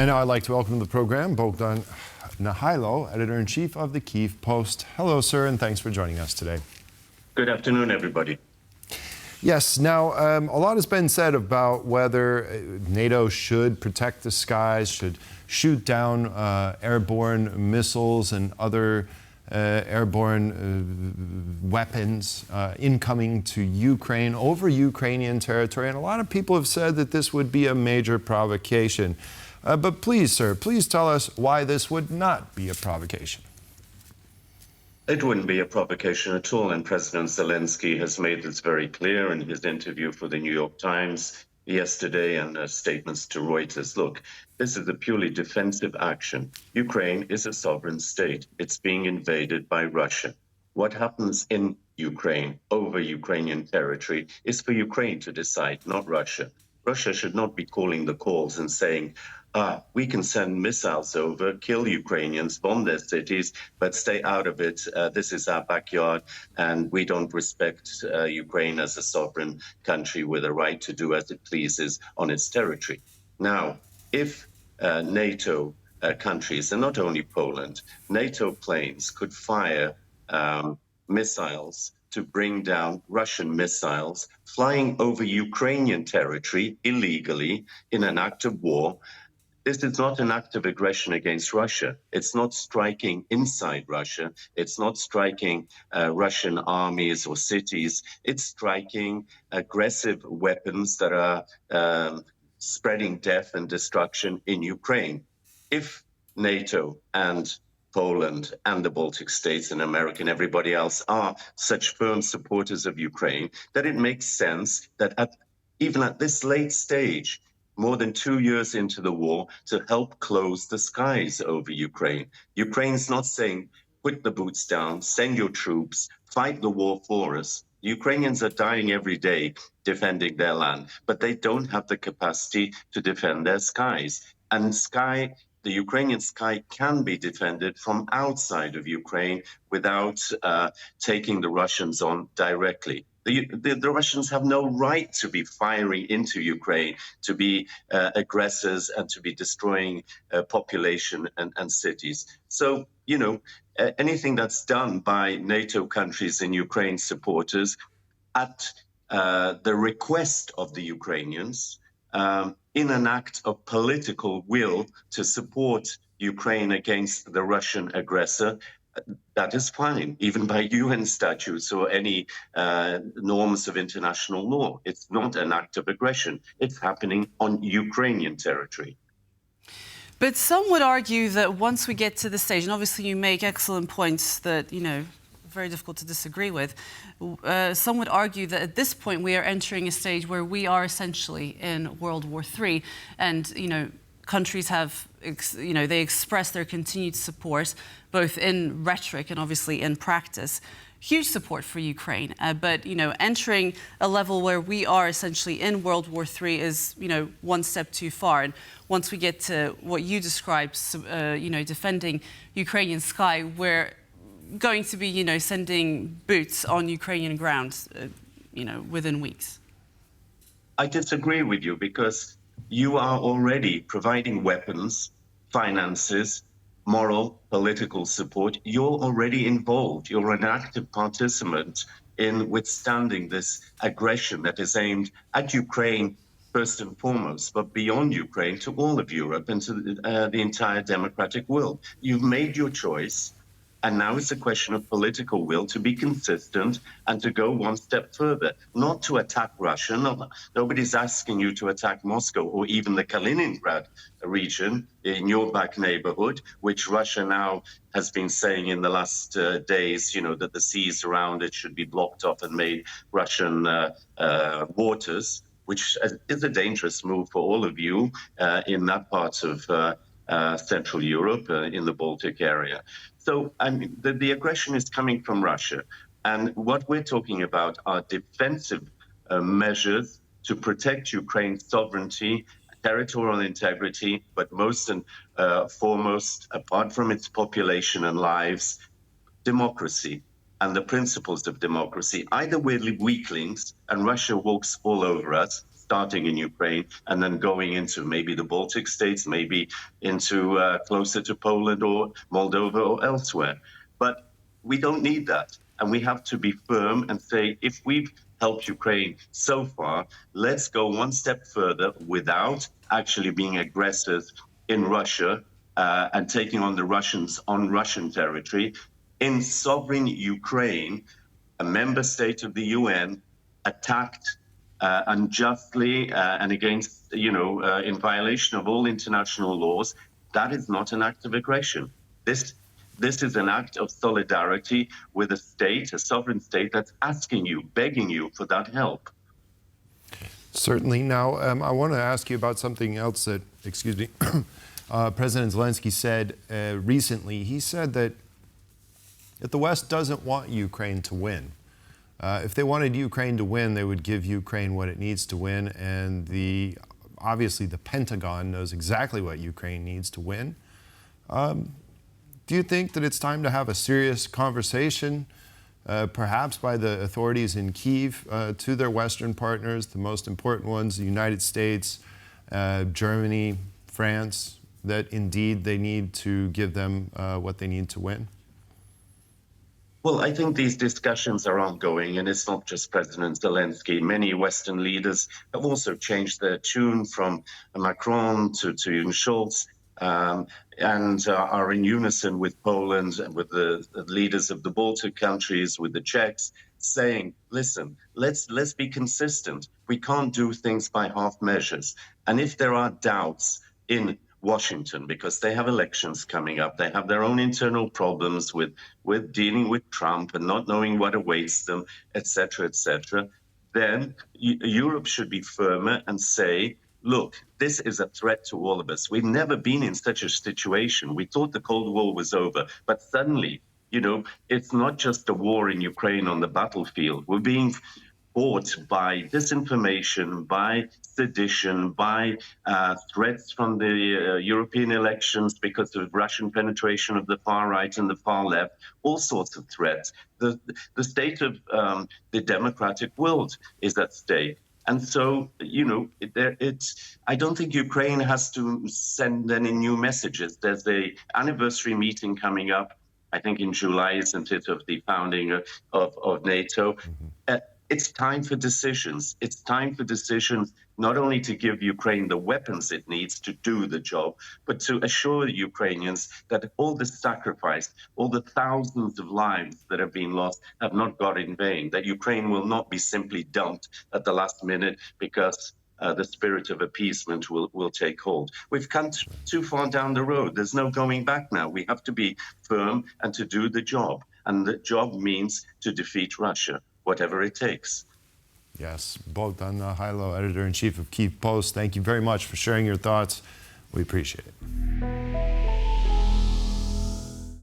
And now I'd like to welcome to the program Bohdan Nahaylo, Editor-in-Chief of the Kyiv Post. Hello, sir, and thanks for joining us today. Good afternoon, everybody. Yes, now a lot has been said about whether NATO should protect the skies, should shoot down airborne missiles and other airborne weapons incoming to Ukraine over Ukrainian territory. And a lot of people have said that this would be a major provocation. But please, sir, please tell us why this would not be a provocation. It wouldn't be a provocation at all, and President Zelensky has made this very clear in his interview for the New York Times yesterday and statements to Reuters. Look, this is a purely defensive action. Ukraine is a sovereign state. It's being invaded by Russia. What happens in Ukraine over Ukrainian territory is for Ukraine to decide, not Russia. Russia should not be calling the calls and saying, we can send missiles over, kill Ukrainians, bomb their cities, but stay out of it. This is our backyard, and we don't respect Ukraine as a sovereign country with a right to do as it pleases on its territory. Now, if NATO countries, and not only Poland, NATO planes could fire missiles to bring down Russian missiles flying over Ukrainian territory illegally in an act of war, this is not an act of aggression against Russia. It's not striking inside Russia. It's not striking Russian armies or cities. It's striking aggressive weapons that are spreading death and destruction in Ukraine. If NATO and Poland and the Baltic states and America and everybody else are such firm supporters of Ukraine, that it makes sense that even at this late stage, more than 2 years into the war, to help close the skies over Ukraine. Ukraine's not saying, put the boots down, send your troops, fight the war for us. The Ukrainians are dying every day defending their land, but they don't have the capacity to defend their skies. And the Ukrainian sky can be defended from outside of Ukraine without taking the Russians on directly. The Russians have no right to be firing into Ukraine, to be aggressors and to be destroying population and cities. So, anything that's done by NATO countries and Ukraine supporters at the request of the Ukrainians, in an act of political will to support Ukraine against the Russian aggressor, that is fine, even by UN statutes or any norms of international law. It's not an act of aggression. It's happening on Ukrainian territory. But some would argue that once we get to the stage, and obviously you make excellent points that, very difficult to disagree with. Some would argue that at this point we are entering a stage where we are essentially in World War III, and countries have, they express their continued support, both in rhetoric and obviously in practice. Huge support for Ukraine, but entering a level where we are essentially in World War III is one step too far. And once we get to what you described, defending Ukrainian sky, we're going to be sending boots on Ukrainian ground, within weeks. I disagree with you because you are already providing weapons, finances, moral, political support. You're already involved. You're an active participant in withstanding this aggression that is aimed at Ukraine first and foremost, but beyond Ukraine to all of Europe and to the entire democratic world. You've made your choice. And now it's a question of political will to be consistent and to go one step further, not to attack Russia. Nobody's asking you to attack Moscow or even the Kaliningrad region in your back neighborhood, which Russia now has been saying in the last days, that the seas around it should be blocked off and made Russian waters, which is a dangerous move for all of you in that part of Central Europe, in the Baltic area. So the aggression is coming from Russia. And what we're talking about are defensive measures to protect Ukraine's sovereignty, territorial integrity, but most and foremost, apart from its population and lives, democracy and the principles of democracy. Either we're weaklings and Russia walks all over us, starting in Ukraine and then going into maybe the Baltic states, maybe into closer to Poland or Moldova or elsewhere. But we don't need that. And we have to be firm and say, if we've helped Ukraine so far, let's go one step further without actually being aggressors in Russia and taking on the Russians on Russian territory. In sovereign Ukraine, a member state of the UN attacked unjustly and against, in violation of all international laws, that is not an act of aggression. This is an act of solidarity with a state, a sovereign state, that's asking you, begging you for that help. Certainly. Now, I want to ask you about something else that, President Zelensky said recently. He said that the West doesn't want Ukraine to win. If they wanted Ukraine to win, they would give Ukraine what it needs to win, and obviously the Pentagon knows exactly what Ukraine needs to win. Do you think that it's time to have a serious conversation, perhaps by the authorities in Kyiv, to their Western partners, the most important ones, the United States, Germany, France, that indeed they need to give them what they need to win? Well, I think these discussions are ongoing, and it's not just President Zelensky. Many Western leaders have also changed their tune from Macron to Scholz, and are in unison with Poland and with the leaders of the Baltic countries, with the Czechs, saying, listen, let's be consistent. We can't do things by half measures. And if there are doubts in Washington, because they have elections coming up, they have their own internal problems with dealing with Trump and not knowing what awaits them, etc., then Europe should be firmer and say, look, this is a threat to all of us. We've never been in such a situation. We thought the Cold War was over, but suddenly, it's not just a war in Ukraine on the battlefield. We're being fought by disinformation, by sedition, by threats from the European elections because of Russian penetration of the far right and the far left, all sorts of threats. The state of the democratic world is at stake. And so, I don't think Ukraine has to send any new messages. There's an anniversary meeting coming up, I think in July, isn't it, of the founding of NATO. Mm-hmm. It's time for decisions. It's time for decisions not only to give Ukraine the weapons it needs to do the job, but to assure the Ukrainians that all the sacrifice, all the thousands of lives that have been lost have not gone in vain, that Ukraine will not be simply dumped at the last minute because the spirit of appeasement will take hold. We've come too far down the road. There's no going back now. We have to be firm and to do the job. And the job means to defeat Russia, whatever it takes. Yes. Bohdan Nahaylo, editor-in-chief of Kyiv Post, thank you very much for sharing your thoughts. We appreciate it.